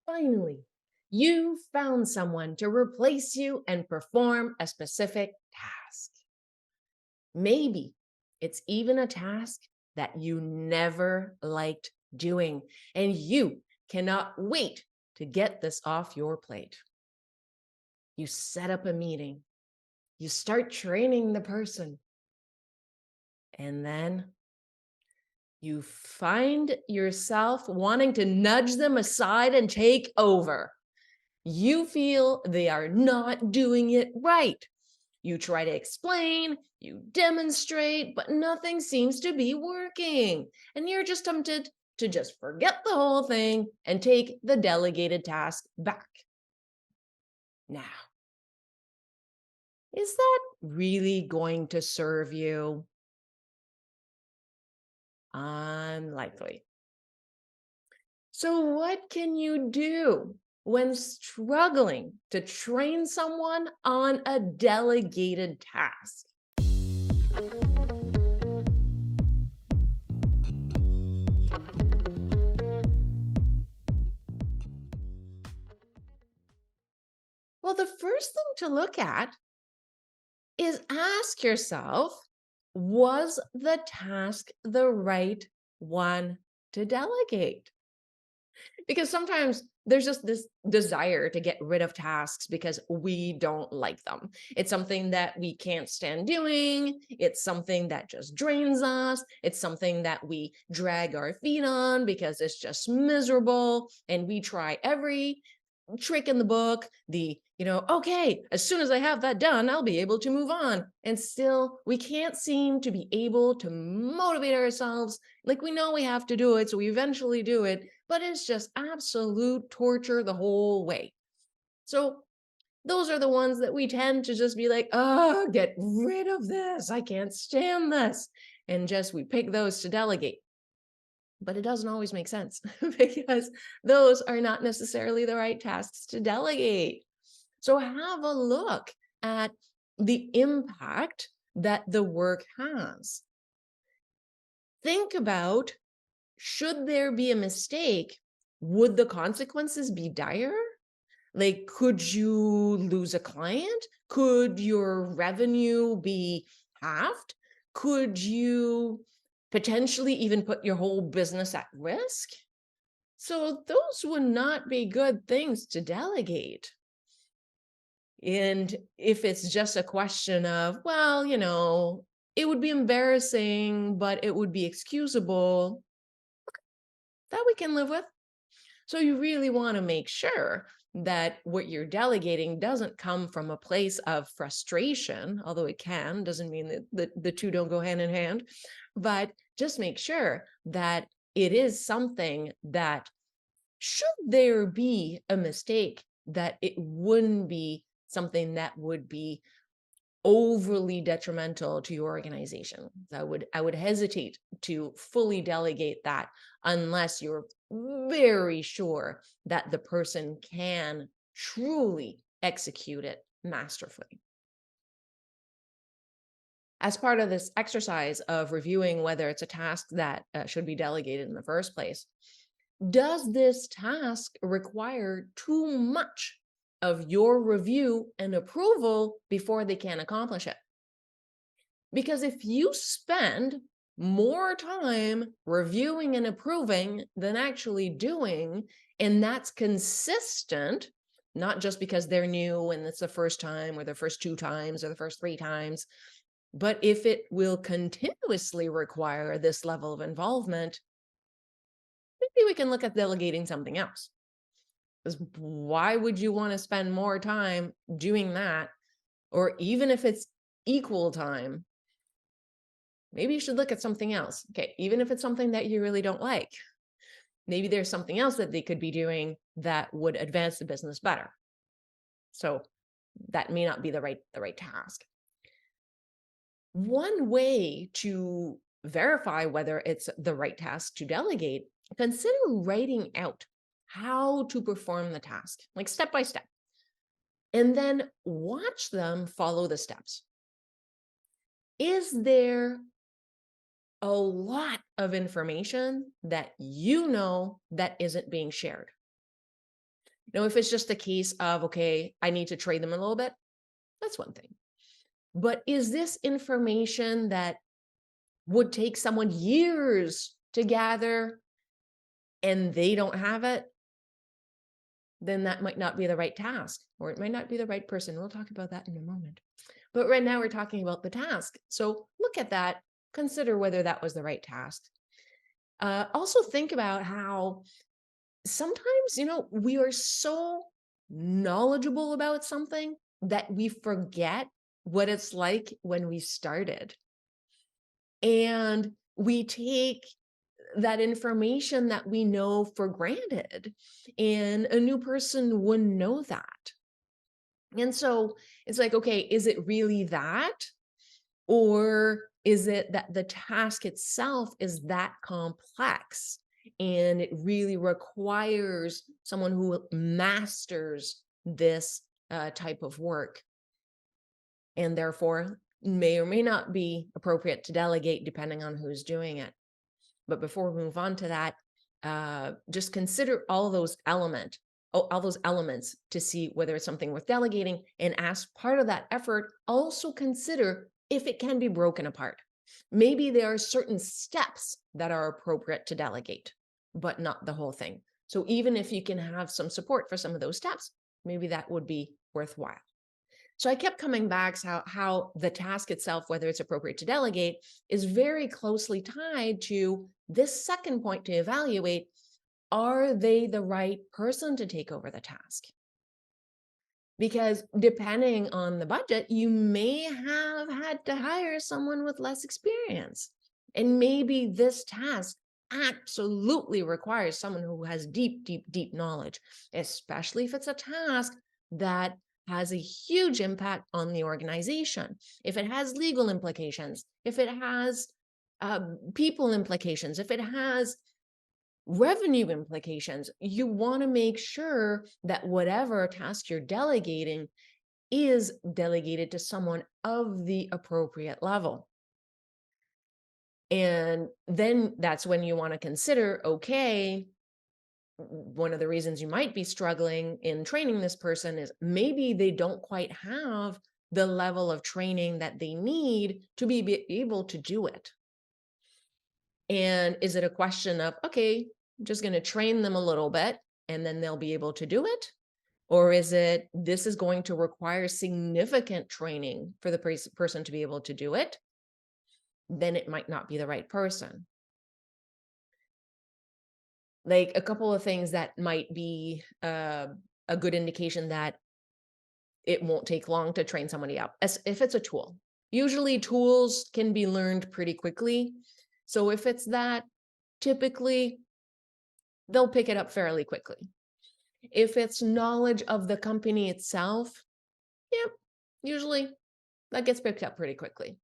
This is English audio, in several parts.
Finally, you found someone to replace you and perform a specific task. Maybe it's even a task that you never liked doing, and you cannot wait to get this off your plate. You set up a meeting, you start training the person, and then you find yourself wanting to nudge them aside and take over. You feel they are not doing it right. You try to explain, you demonstrate, but nothing seems to be working. And you're just tempted to just forget the whole thing and take the delegated task back. Now, is that really going to serve you? Unlikely. So, what can you do when struggling to train someone on a delegated task? Well, the first thing to look at is ask yourself, was the task the right one to delegate? Because sometimes there's just this desire to get rid of tasks because we don't like them. It's something that we can't stand doing. It's something that just drains us. It's something that we drag our feet on because it's just miserable. And we try every trick in the book, okay, as soon as I have that done, I'll be able to move on. And still, we can't seem to be able to motivate ourselves. Like we know we have to do it, so we eventually do it, but it's just absolute torture the whole way. So, those are the ones that we tend to just be like, oh, get rid of this. I can't stand this. And just we pick those to delegate. But it doesn't always make sense because those are not necessarily the right tasks to delegate. So have a look at the impact that the work has. Think about, should there be a mistake, would the consequences be dire? Like, could you lose a client? Could your revenue be halved? Could you potentially even put your whole business at risk? So those would not be good things to delegate. And if it's just a question of, well, it would be embarrassing, but it would be excusable, that we can live with. So you really want to make sure that what you're delegating doesn't come from a place of frustration, although it can, doesn't mean that the two don't go hand in hand, but just make sure that it is something that, should there be a mistake, that it wouldn't be something that would be overly detrimental to your organization. I would hesitate to fully delegate that unless you're very sure that the person can truly execute it masterfully. As part of this exercise of reviewing whether it's a task that should be delegated in the first place, does this task require too much of your review and approval before they can accomplish it? Because if you spend more time reviewing and approving than actually doing, and that's consistent, not just because they're new and it's the first time or the first two times or the first three times, but if it will continuously require this level of involvement, maybe we can look at delegating something else. Because why would you want to spend more time doing that? Or even if it's equal time, maybe you should look at something else. Okay, even if it's something that you really don't like, maybe there's something else that they could be doing that would advance the business better. So that may not be the right task. One way to verify whether it's the right task to delegate, consider writing out how to perform the task, like step by step, and then watch them follow the steps. Is there a lot of information that that isn't being shared? Now, if it's just a case of, okay, I need to train them a little bit, that's one thing. But is this information that would take someone years to gather and they don't have it? Then that might not be the right task, or it might not be the right person. We'll talk about that in a moment. But right now we're talking about the task. So look at that, consider whether that was the right task. Also think about how sometimes, we are so knowledgeable about something that we forget what it's like when we started. And we take that information that we know for granted, and a new person wouldn't know that. And so it's like, okay, is it really that? Or is it that the task itself is that complex and it really requires someone who masters this type of work, and therefore may or may not be appropriate to delegate depending on who's doing it? But before we move on to that, just consider all those elements to see whether it's something worth delegating. And as part of that effort, also consider if it can be broken apart. Maybe there are certain steps that are appropriate to delegate, but not the whole thing. So even if you can have some support for some of those steps, maybe that would be worthwhile. So I kept coming back to how the task itself, whether it's appropriate to delegate, is very closely tied to this second point to evaluate: are they the right person to take over the task? Because depending on the budget, you may have had to hire someone with less experience. And maybe this task absolutely requires someone who has deep, deep, deep knowledge, especially if it's a task that has a huge impact on the organization. If it has legal implications, if it has people implications, if it has revenue implications, you want to make sure that whatever task you're delegating is delegated to someone of the appropriate level. And then that's when you want to consider, okay, one of the reasons you might be struggling in training this person is maybe they don't quite have the level of training that they need to be able to do it. And is it a question of, okay, I'm just going to train them a little bit and then they'll be able to do it? Or is it, this is going to require significant training for the person to be able to do it? Then it might not be the right person. Like a couple of things that might be a good indication that it won't take long to train somebody up. As if it's a tool, usually tools can be learned pretty quickly. So if it's that, typically they'll pick it up fairly quickly. If it's knowledge of the company itself, yep, usually that gets picked up pretty quickly.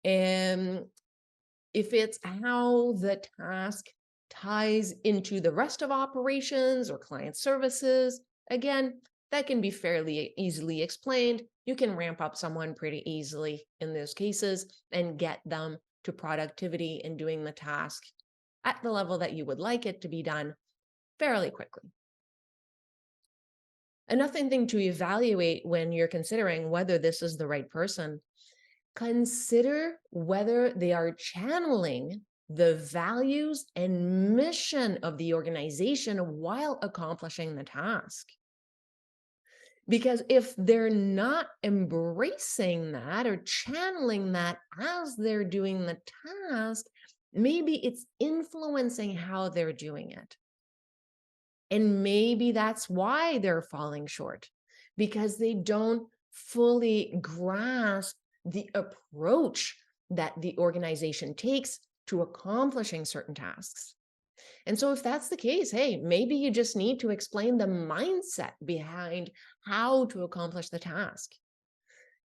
And if it's how the task ties into the rest of operations or client services, again, that can be fairly easily explained. You can ramp up someone pretty easily in those cases and get them to productivity in doing the task at the level that you would like it to be done fairly quickly. Another thing to evaluate when you're considering whether this is the right person: consider whether they are channeling the values and mission of the organization while accomplishing the task. Because if they're not embracing that or channeling that as they're doing the task, maybe it's influencing how they're doing it. And maybe that's why they're falling short, because they don't fully grasp the approach that the organization takes to accomplishing certain tasks. And so, if that's the case, hey, maybe you just need to explain the mindset behind how to accomplish the task.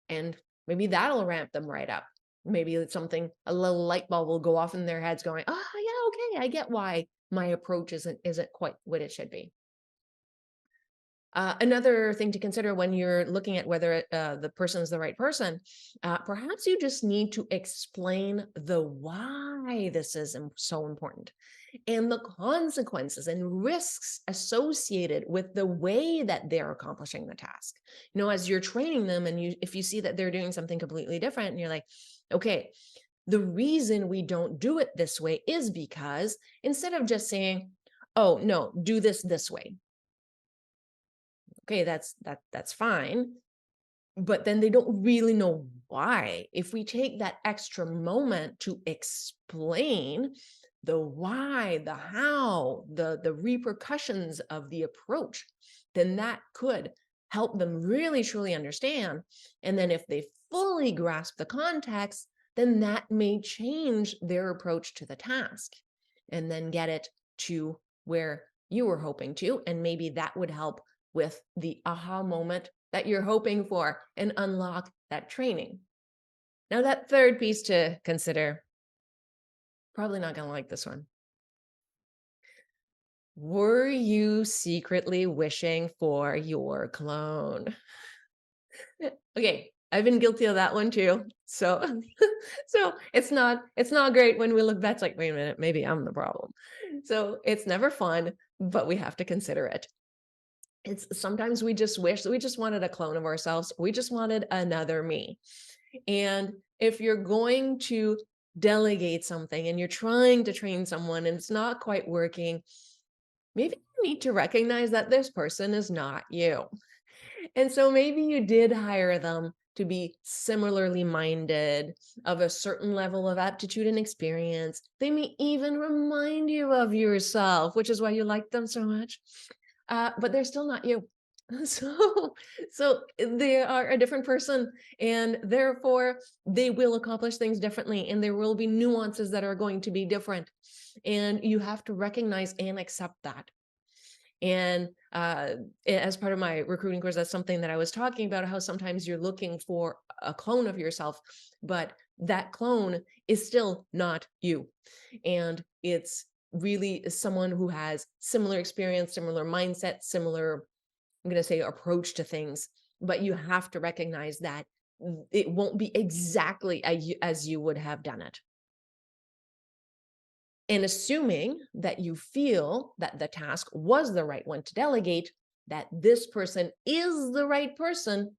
And maybe that'll ramp them right up. Maybe it's something, a little light bulb will go off in their heads going, oh, yeah, okay, I get why my approach isn't quite what it should be. Another thing to consider when you're looking at whether the person is the right person, perhaps you just need to explain the why this is so important. and the consequences and risks associated with the way that they're accomplishing the task. As you're training them and if you see that they're doing something completely different and you're like, okay, the reason we don't do it this way is because instead of just saying, oh, no, do this way. Okay, that's fine. But then they don't really know why. If we take that extra moment to explain the why, the how, the repercussions of the approach, then that could help them really truly understand. And then if they fully grasp the context, then that may change their approach to the task and then get it to where you were hoping to. And maybe that would help with the aha moment that you're hoping for and unlock that training. Now, that third piece to consider, probably not going to like this one. Were you secretly wishing for your clone? Okay, I've been guilty of that one too. So so it's not great when we look back, it's like, wait a minute, maybe I'm the problem. So it's never fun, but we have to consider it. It's sometimes we just wish that we just wanted a clone of ourselves. We just wanted another me. And if you're going to delegate something and you're trying to train someone and it's not quite working, maybe you need to recognize that this person is not you. And so maybe you did hire them to be similarly minded, of a certain level of aptitude and experience. They may even remind you of yourself, which is why you like them so much. But they're still not you. So, so they are a different person, and therefore they will accomplish things differently, and there will be nuances that are going to be different, and you have to recognize and accept that. And as part of my recruiting course, that's something that I was talking about, how sometimes you're looking for a clone of yourself, but that clone is still not you. And it's really someone who has similar experience, similar mindset, similar, I'm going to say, approach to things. But you have to recognize that it won't be exactly as you would have done it. And assuming that you feel that the task was the right one to delegate, that this person is the right person,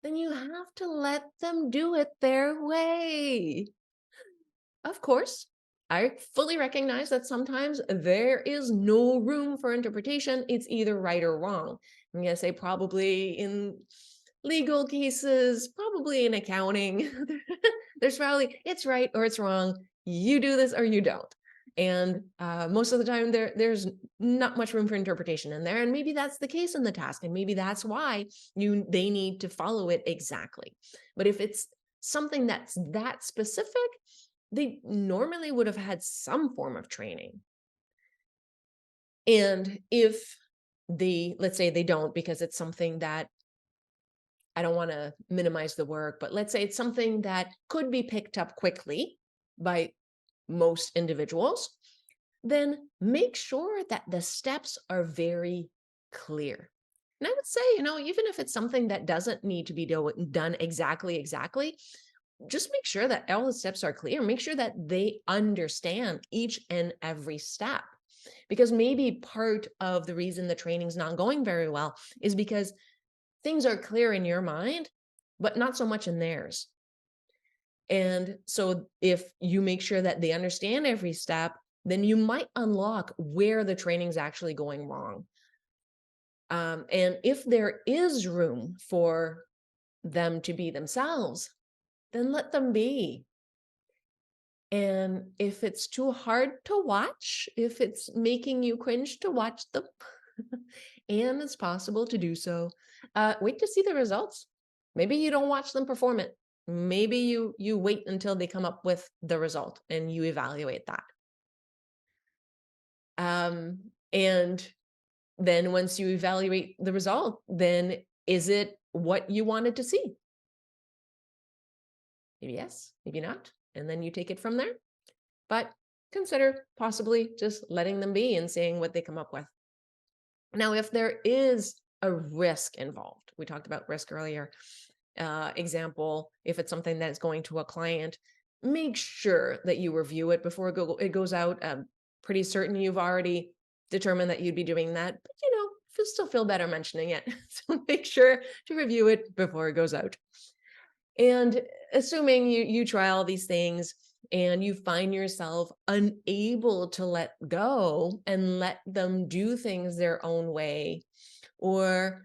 then you have to let them do it their way. Of course, I fully recognize that sometimes there is no room for interpretation. It's either right or wrong. I'm going to say probably in legal cases, probably in accounting, there's probably it's right or it's wrong. You do this or you don't. And most of the time, there's not much room for interpretation in there. And maybe that's the case in the task, and maybe that's why they need to follow it exactly. But if it's something that's that specific, they normally would have had some form of training. And if let's say they don't, because it's something that, I don't want to minimize the work, but let's say it's something that could be picked up quickly by most individuals, then make sure that the steps are very clear. And I would say, even if it's something that doesn't need to be done exactly, just make sure that all the steps are clear. Make sure that they understand each and every step. Because maybe part of the reason the training's not going very well is because things are clear in your mind, but not so much in theirs. And so if you make sure that they understand every step, then you might unlock where the training's actually going wrong. And if there is room for them to be themselves, then let them be. And if it's too hard to watch, if it's making you cringe to watch them, and it's possible to do so, wait to see the results. Maybe you don't watch them perform it. Maybe you wait until they come up with the result and you evaluate that. And then once you evaluate the result, then is it what you wanted to see? Maybe yes, maybe not. And then you take it from there. But consider possibly just letting them be and seeing what they come up with. Now, if there is a risk involved, we talked about risk earlier. Example, if it's something that's going to a client, make sure that you review it before it goes out. Pretty certain you've already determined that you'd be doing that, but still feel better mentioning it. So make sure to review it before it goes out. And assuming you try all these things and you find yourself unable to let go and let them do things their own way, or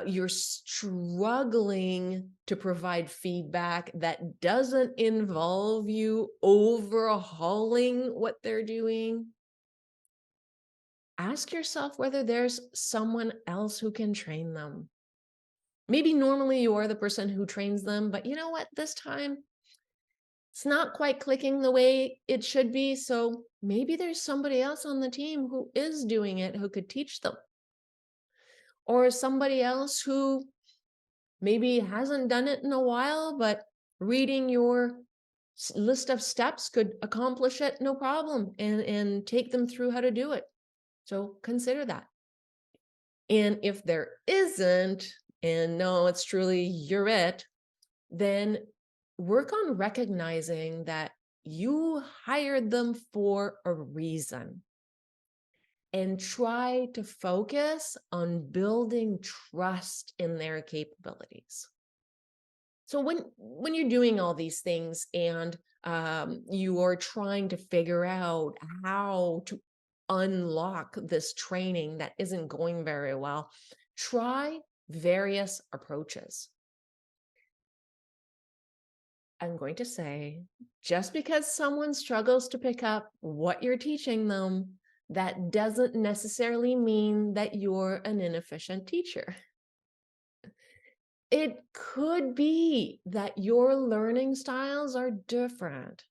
you're struggling to provide feedback that doesn't involve you overhauling what they're doing, ask yourself whether there's someone else who can train them. Maybe normally you're the person who trains them, but you know what? This time it's not quite clicking the way it should be. So maybe there's somebody else on the team who is doing it who could teach them, or somebody else who maybe hasn't done it in a while, but reading your list of steps could accomplish it no problem and take them through how to do it. So consider that. And if there isn't, and no, it's truly you're it, then work on recognizing that you hired them for a reason, and try to focus on building trust in their capabilities. So when you're doing all these things and you are trying to figure out how to unlock this training that isn't going very well, try various approaches. I'm going to say, just because someone struggles to pick up what you're teaching them, that doesn't necessarily mean that you're an inefficient teacher. It could be that your learning styles are different.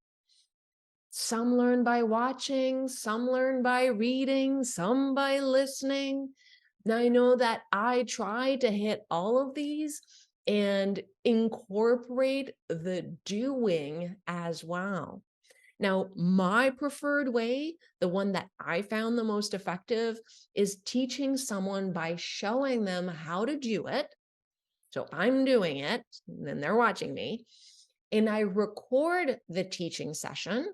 Some learn by watching, some learn by reading, some by listening. Now, I know that I try to hit all of these and incorporate the doing as well. Now, my preferred way, the one that I found the most effective, is teaching someone by showing them how to do it. So I'm doing it, and then they're watching me, and I record the teaching session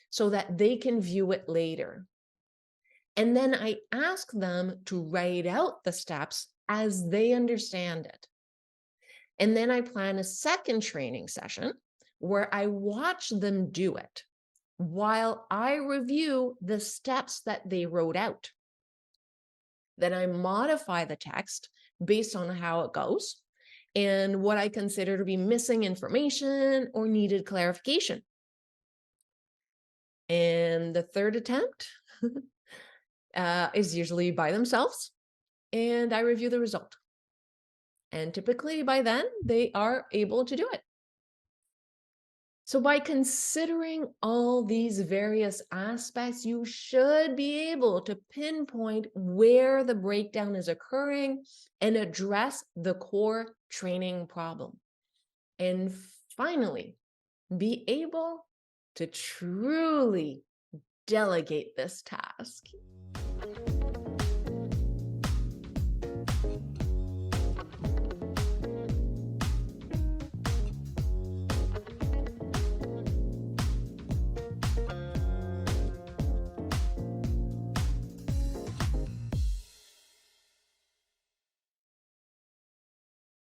so that they can view it later. And then I ask them to write out the steps as they understand it. And then I plan a second training session where I watch them do it while I review the steps that they wrote out. Then I modify the text based on how it goes and what I consider to be missing information or needed clarification. And the third attempt is usually by themselves, and I review the result. And typically by then, they are able to do it. So by considering all these various aspects, you should be able to pinpoint where the breakdown is occurring and address the core training problem. And finally, be able to truly delegate this task.